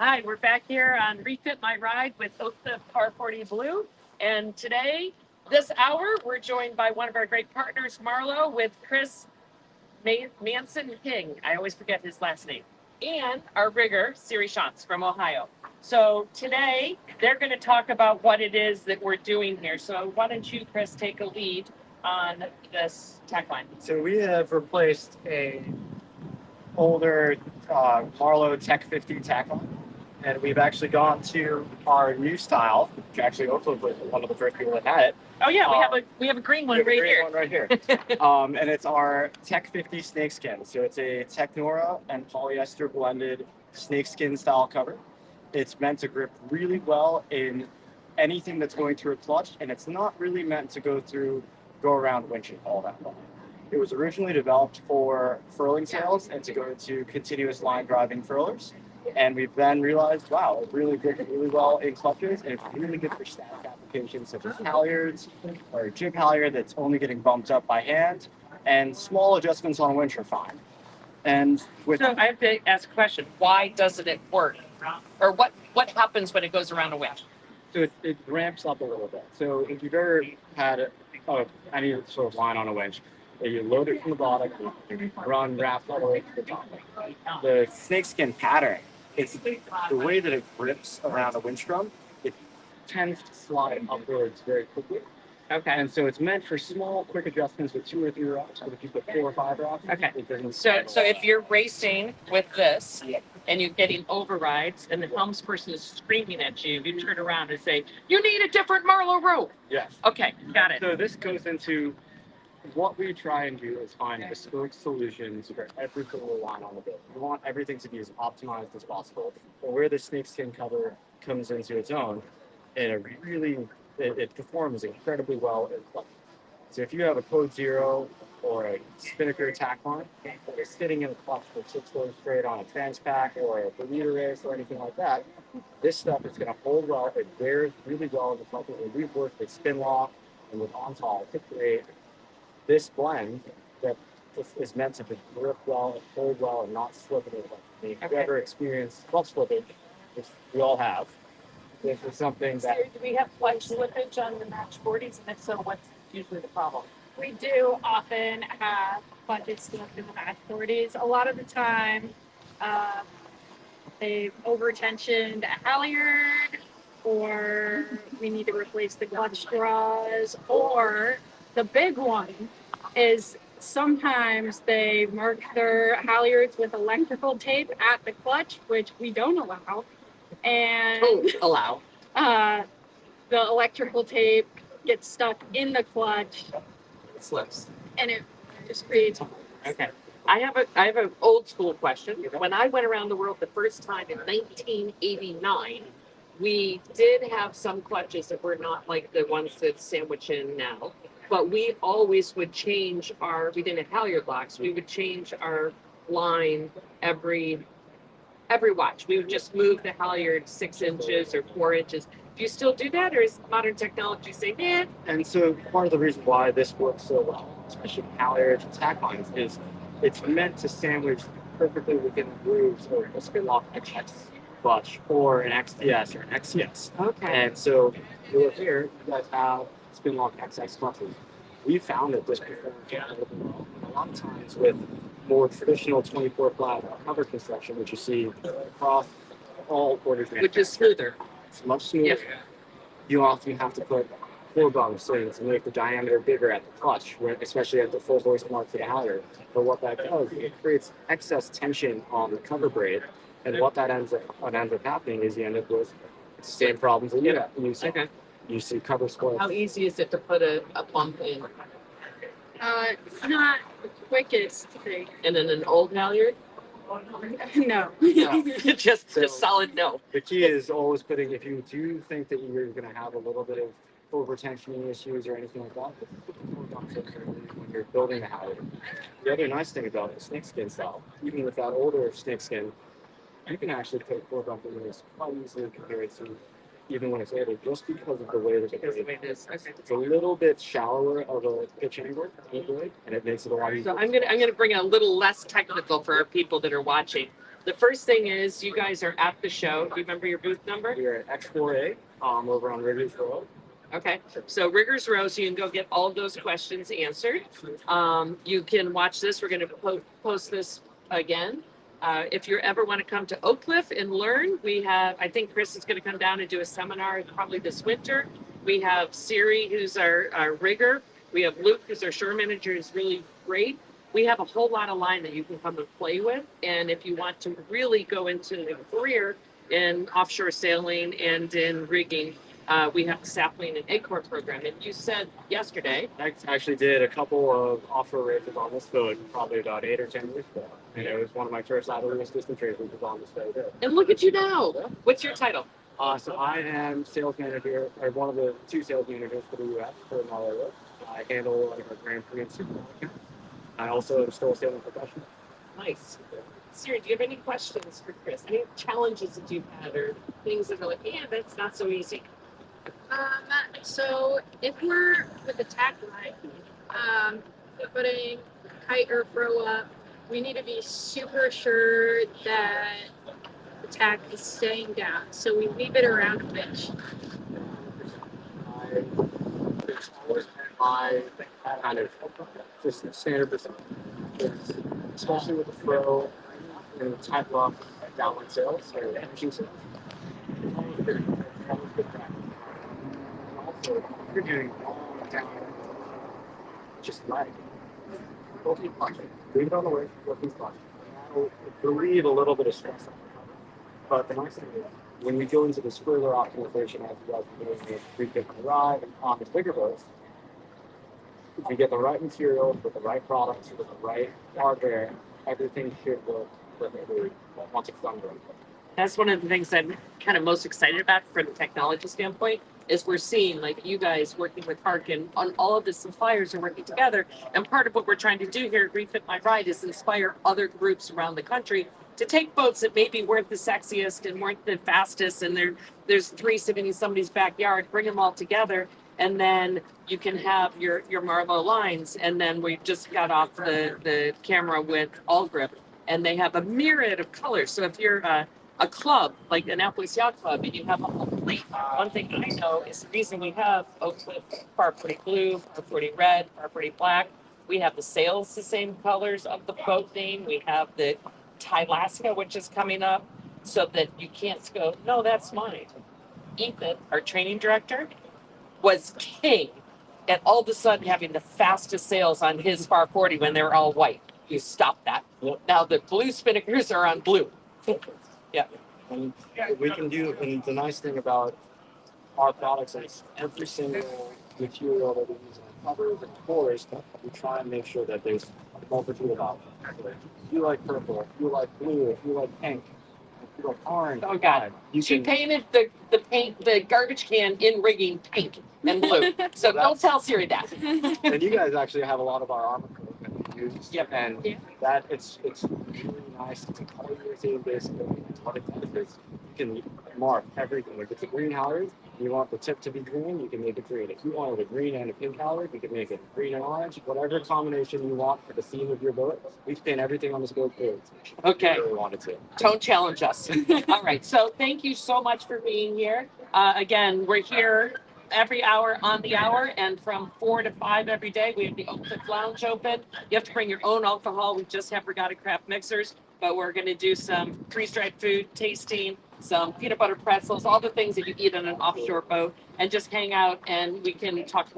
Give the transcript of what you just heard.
Hi, we're back here on Refit My Ride with Oak Cliff Par 40 Blue. And today, this hour, we're joined by one of our great partners, Marlo, with Chris Manson Hing. I always forget his last name. And our rigger, Siri Shantz from Ohio. So today, they're going to talk about what it is that we're doing here. So why don't you, Chris, take a lead on this tack line? So we have replaced a older Marlo Tech 50 tack line, and we've actually gone to our new style, which actually Oakland was one of the first people that had it. Oh yeah, we have a green one right here. One right here. And it's our Tech 50 snakeskin. So it's a Technora and polyester blended snakeskin style cover. It's meant to grip really well in anything that's going through a clutch, and it's not really meant to go around winching all that well. It was originally developed for furling sails and to go into continuous line driving furlers. And we've then realized, wow, it really grips really well in clutches, and it's really good for static applications such as halyards or a jig halyard that's only getting bumped up by hand, and small adjustments on a winch are fine. And so I have to ask a question: why doesn't it work, or what happens when it goes around a winch? So it ramps up a little bit. So if you've ever had any sort of line on a winch, you load it from the bottom, run wrapped all the way to the top. The snakeskin pattern, it's the way that it grips around a winch drum, it tends to slide upwards very quickly. Okay. And so it's meant for small, quick adjustments with 2 or 3 rocks. But if you put 4 or 5 rocks, okay. So if you're racing with this and you're getting overrides and the helms person is screaming at you, you turn around and say, "You need a different Marlo rope." Yes. Okay, got it. So this goes into what we try and do is find bespoke solutions for every single line on the boat. We want everything to be as optimized as possible. But where the snakeskin cover comes into its own, it performs incredibly well in clutch. So if you have a Code Zero or a Spinnaker tack line that is sitting in a clutch for 6 hours straight on a Transpac or a Bermuda race or anything like that, this stuff is going to hold well. It wears really well in the clutch. And we've worked with Spinlock and with OnTall to create this blend that is meant to grip well and hold well and not slip in the clutch. If you ever experienced clutch slippage, which we all have, this is something that... Do we have clutch slippage on the Match 40s? And if so, what's usually the problem? We do often have clutches slipped in the Match 40s. A lot of the time, they've over-tensioned a halyard, or we need to replace the clutch draws, or the big one is sometimes they mark their halyards with electrical tape at the clutch, which we don't allow. And the electrical tape gets stuck in the clutch. It slips. And it just creates. Okay. I have an old school question. When I went around the world the first time in 1989, we did have some clutches that were not like the ones that sandwich in now. But we always would change we didn't have halyard locks. We would change our line every watch. We would just move the halyard 6 inches or 4 inches. Do you still do that, or is modern technology saying, "Eh"? And so part of the reason why this works so well, especially halyards and tack lines, is it's meant to sandwich perfectly within the grooves of a Spinlock XS clutch or an XDS or an XCS. Okay. And so here, you guys have Spinlock XS clutches. We found that this performs incredibly well. A lot of times with more traditional 24 flat cover construction, which you see across all orders, which is smoother. It's much smoother. Yep. You often have to put 4-bung slings to make the diameter bigger at the clutch, especially at the full voice mark for the halyard. But what that does, it creates excess tension on the cover braid, and what ends up happening is you end up with the same problems that you see. Okay. You see cover splits. How easy is it to put a bump in? It's not the quickest thing. And then an old halyard? No. just solid no. The key is always if you do think that you're going to have a little bit of over-tensioning issues or anything like that, when you're building the halyard. The other nice thing about the snakeskin style, even with that older snakeskin, you can actually put 4-bump in this quite easily compared to even when it's older, just because of the way that it is. It's a little bit shallower of a pitch angle, and it makes it a lot easier. So I'm gonna bring it a little less technical for our people that are watching. The first thing is you guys are at the show. Do you remember your booth number? We are at X4A over on Riggers Road. Okay, so Riggers Row, so you can go get all of those questions answered. You can watch this. We're going to post this again. If you ever want to come to Oak Cliff and learn, we have, I think Chris is going to come down and do a seminar probably this winter. We have Siri, who's our rigger. We have Luke, who's our shore manager, who's really great. We have a whole lot of line that you can come and play with. And if you want to really go into a career in offshore sailing and in rigging, we have the sapling and acorn program. And you said yesterday. I actually did a couple of offshore races on this boat probably about 8 or 10 years ago. And it was one of my first out-of-race distance races was on this boat. And look at you now. What's your title? So I am sales manager, or one of the 2 sales managers for the U.S. for Malawi. I handle like our Grand Prix and Super Bowl accounts. I also am still a sailing professional. Nice. Siri, do you have any questions for Chris? Any challenges that you've had or things that are like, yeah, that's not so easy? So if we're with the tack line, putting kite or throw up, we need to be super sure that the tack is staying down. So we leave it around a pitch. It's always been my kind of just standard percent. Especially with the throw and the type of downwind sails or energy sails. It's always good practice. Also, if you're doing long down, just like working clutching. Leave it on the way, working clutching. That'll relieve a little bit of stress on the cover. But the nice thing is, when we go into this further optimization, as you guys are doing with refit and ride and on the bigger boats, if we get the right materials with the right products with the right hardware, everything should work perfectly once it's done right. That's one of the things I'm kind of most excited about from the technology standpoint is we're seeing like you guys working with Harkin on all of the suppliers are working together. And part of what we're trying to do here at Refit My Ride is inspire other groups around the country to take boats that maybe weren't the sexiest and weren't the fastest and there's 3 sitting in somebody's backyard, bring them all together. And then you can have your Marvo lines. And then we just got off the camera with All Grip and they have a myriad of colors. So if you're a club, like an Annapolis Yacht Club, and you have a whole fleet. One thing I know is the reason we have Oak Cliff Far Pretty Blue, Far Pretty Red, Far Pretty Black. We have the sails the same colors of the boat name. We have the Tylaska, which is coming up, so that you can't go, no, that's mine. Ethan, our training director, was king at all of a sudden having the fastest sails on his Far 40 when they were all white. You stop that. Now the blue spinnakers are on blue. Yeah. And we can do, and the nice thing about our products is every single material that we use in covers and cores, we try and make sure that there's a multitude of options. If you like purple, if you like blue, if you like pink, if you like orange. Oh God. She painted the garbage can in rigging pink and blue. So don't tell Siri that. And you guys actually have a lot of our armor code that we use. Yep. And that it's really nice. It's a color urethane basically. What it does is you can mark everything. If it's a green halyard, you want the tip to be green, you can make it green. If you wanted a green and a pink halyard, you can make it green and orange. Whatever combination you want for the theme of your boat, we paint everything on this boat blue. Okay. Really wanted to. Don't challenge us. All right. So thank you so much for being here. Again, we're here every hour on the hour, and from 4 to 5 every day. We have the Oak Cliff Lounge open. You have to bring your own alcohol. We just have regatta craft mixers, but we're going to do some freeze-dried food tasting, some peanut butter pretzels, all the things that you eat on an offshore boat, and just hang out and we can talk more.